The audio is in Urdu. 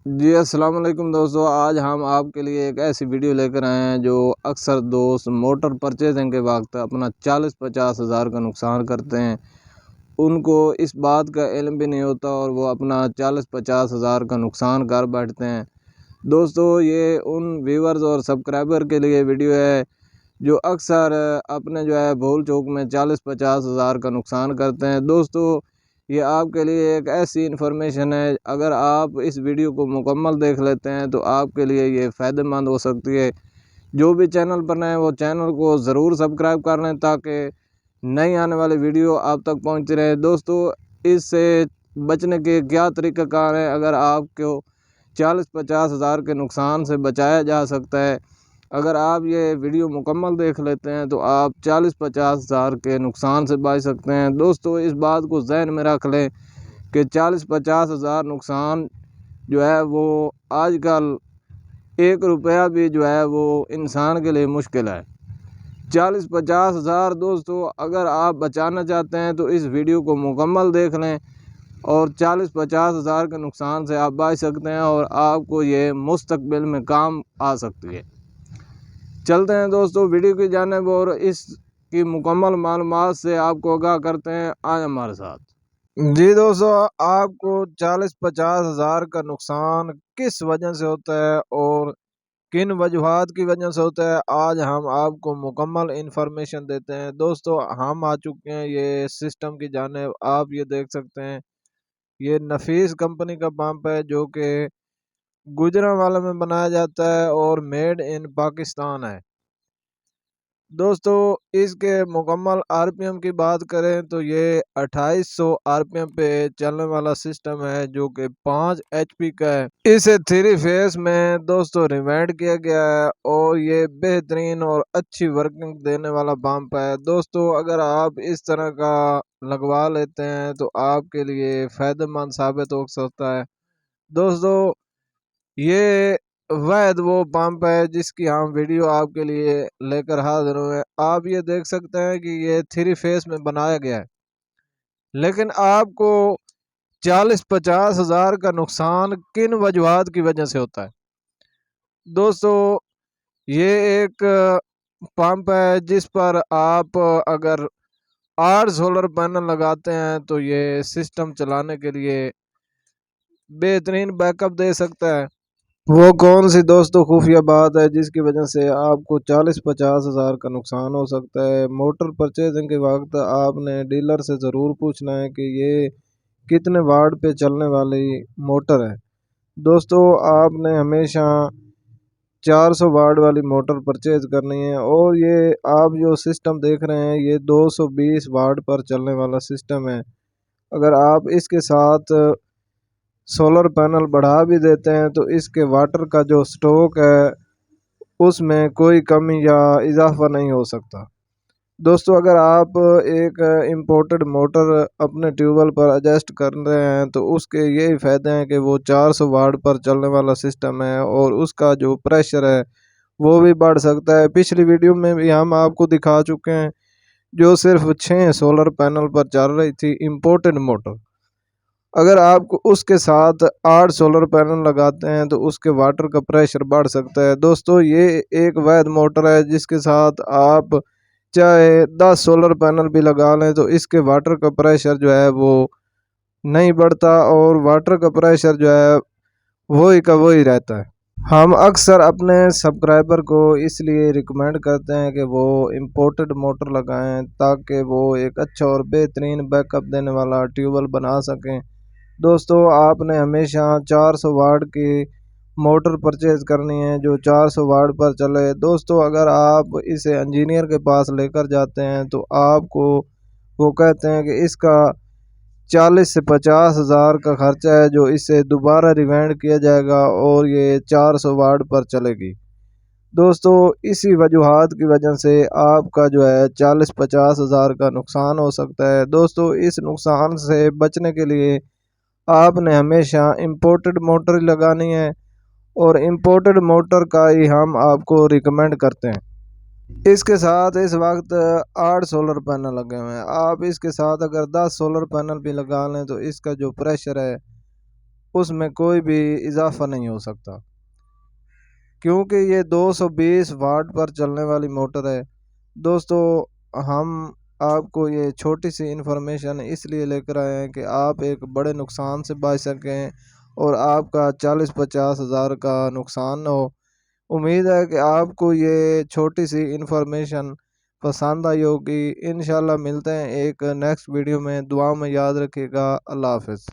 جی السلام علیکم دوستو، آج ہم آپ کے لیے ایک ایسی ویڈیو لے کر آئے ہیں جو اکثر دوست موٹر پرچیزنگ کے وقت اپنا 40-50 ہزار کا نقصان کرتے ہیں۔ ان کو اس بات کا علم بھی نہیں ہوتا اور وہ اپنا 40-50 ہزار کا نقصان کر بیٹھتے ہیں۔ دوستو یہ ان ویورز اور سبسکرائبر کے لیے ویڈیو ہے جو اکثر اپنے بھول چوک میں 40-50 ہزار کا نقصان کرتے ہیں۔ دوستو یہ آپ کے لیے ایک ایسی انفارمیشن ہے، اگر آپ اس ویڈیو کو مکمل دیکھ لیتے ہیں تو آپ کے لیے یہ فائدہ مند ہو سکتی ہے۔ جو بھی چینل پر نئے وہ چینل کو ضرور سبسکرائب کر لیں تاکہ نئی آنے والی ویڈیو آپ تک پہنچتی رہے۔ دوستو اس سے بچنے کے کیا طریقہ کار ہیں؟ اگر آپ کو 40-50 ہزار کے نقصان سے بچایا جا سکتا ہے، اگر آپ یہ ویڈیو مکمل دیکھ لیتے ہیں تو آپ 40-50 ہزار کے نقصان سے بچ سکتے ہیں۔ دوستو اس بات کو ذہن میں رکھ لیں کہ 40-50 ہزار نقصان وہ آج کل 1 روپیہ بھی وہ انسان کے لیے مشکل ہے۔ 40-50 ہزار دوستو اگر آپ بچانا چاہتے ہیں تو اس ویڈیو کو مکمل دیکھ لیں اور 40-50 ہزار کے نقصان سے آپ بچ سکتے ہیں اور آپ کو یہ مستقبل میں کام آ سکتی ہے۔ چلتے ہیں دوستو ویڈیو کی جانب اور اس کی مکمل معلومات سے آپ کو آگاہ کرتے ہیں، آج ہمارے ساتھ۔ جی دوستو، آپ کو 40-50 ہزار کا نقصان کس وجہ سے ہوتا ہے اور کن وجوہات کی وجہ سے ہوتا ہے، آج ہم آپ کو مکمل انفارمیشن دیتے ہیں۔ دوستو ہم آ چکے ہیں یہ سسٹم کی جانب، آپ یہ دیکھ سکتے ہیں یہ نفیس کمپنی کا پمپ ہے جو کہ گوجرانوالہ میں بنایا جاتا ہے اور میڈ ان پاکستان ہے۔ دوستو اس کے مکمل آر پی ایم کی بات کریں تو یہ 2800 آر پی ایم پہ چلنے والا سسٹم ہے جو کہ 5 ایچ پی کا ہے۔ اسے 3 فیز میں دوستو ریوائنڈ کیا گیا ہے اور یہ بہترین اور اچھی ورکنگ دینے والا پمپ ہے۔ دوستو اگر آپ اس طرح کا لگوا لیتے ہیں تو آپ کے لیے فائدہ مند ثابت ہو سکتا ہے۔ دوستو یہ وہ پمپ ہے جس کی ہم ویڈیو آپ کے لیے لے کر حاضر ہوئے۔ آپ یہ دیکھ سکتے ہیں کہ یہ 3 فیز میں بنایا گیا ہے، لیکن آپ کو 40-50 ہزار کا نقصان کن وجوہات کی وجہ سے ہوتا ہے؟ دوستو یہ ایک پمپ ہے جس پر آپ اگر 8 سولر پینل لگاتے ہیں تو یہ سسٹم چلانے کے لیے بہترین بیک اپ دے سکتا ہے۔ وہ کون سی دوستو خفیہ بات ہے جس کی وجہ سے آپ کو 40-50 ہزار کا نقصان ہو سکتا ہے؟ موٹر پرچیزنگ کے وقت آپ نے ڈیلر سے ضرور پوچھنا ہے کہ یہ کتنے واٹ پہ چلنے والی موٹر ہے۔ دوستو آپ نے ہمیشہ 400 واٹ والی موٹر پرچیز کرنی ہے اور یہ آپ جو سسٹم دیکھ رہے ہیں یہ 220 واٹ پر چلنے والا سسٹم ہے۔ اگر آپ اس کے ساتھ سولر پینل بڑھا بھی دیتے ہیں تو اس کے واٹر کا جو سٹوک ہے اس میں کوئی کمی یا اضافہ نہیں ہو سکتا۔ دوستو اگر آپ ایک امپورٹڈ موٹر اپنے ٹیوبویل پر ایڈجسٹ کر رہے ہیں تو اس کے یہی فائدے ہیں کہ وہ 400 واٹ پر چلنے والا سسٹم ہے اور اس کا جو پریشر ہے وہ بھی بڑھ سکتا ہے۔ پچھلی ویڈیو میں بھی ہم آپ کو دکھا چکے ہیں جو صرف 6 سولر پینل پر چل رہی تھی امپورٹڈ موٹر، اگر آپ کو اس کے ساتھ 8 سولر پینل لگاتے ہیں تو اس کے واٹر کا پریشر بڑھ سکتا ہے۔ دوستو یہ ایک وید موٹر ہے جس کے ساتھ آپ چاہے 10 سولر پینل بھی لگا لیں تو اس کے واٹر کا پریشر وہ نہیں بڑھتا اور واٹر کا پریشر وہی کا وہی رہتا ہے۔ ہم اکثر اپنے سبسکرائبر کو اس لیے ریکمینڈ کرتے ہیں کہ وہ امپورٹڈ موٹر لگائیں تاکہ وہ ایک اچھا اور بہترین بیک اپ دینے والا ٹیوبویل بنا سکیں۔ دوستو آپ نے ہمیشہ 400 واٹ کی موٹر پرچیز کرنی ہے جو 400 واٹ پر چلے۔ دوستو اگر آپ اسے انجینئر کے پاس لے کر جاتے ہیں تو آپ کو وہ کہتے ہیں کہ اس کا 40 سے 50 ہزار کا خرچہ ہے جو اسے دوبارہ ریوائنڈ کیا جائے گا اور یہ 400 واٹ پر چلے گی۔ دوستو اسی وجوہات کی وجہ سے آپ کا 40-50 ہزار کا نقصان ہو سکتا ہے۔ دوستو اس نقصان سے بچنے کے لیے آپ نے ہمیشہ امپورٹڈ موٹر ہی لگانی ہے اور امپورٹڈ موٹر کا ہی ہم آپ کو ریکمینڈ کرتے ہیں۔ اس کے ساتھ اس وقت 8 سولر پینل لگے ہوئے ہیں، آپ اس کے ساتھ اگر 10 سولر پینل بھی لگا لیں تو اس کا جو پریشر ہے اس میں کوئی بھی اضافہ نہیں ہو سکتا، کیونکہ یہ 220 واٹ پر چلنے والی موٹر ہے۔ دوستو، ہم آپ کو یہ چھوٹی سی انفارمیشن اس لیے لے کر آئے ہیں کہ آپ ایک بڑے نقصان سے بچ سکیں اور آپ کا 40-50 ہزار کا نقصان نہ ہو۔ امید ہے کہ آپ کو یہ چھوٹی سی انفارمیشن پسند آئی ہوگی۔ انشاءاللہ ملتے ہیں ایک نیکسٹ ویڈیو میں، دعا میں یاد رکھیے گا۔ اللہ حافظ۔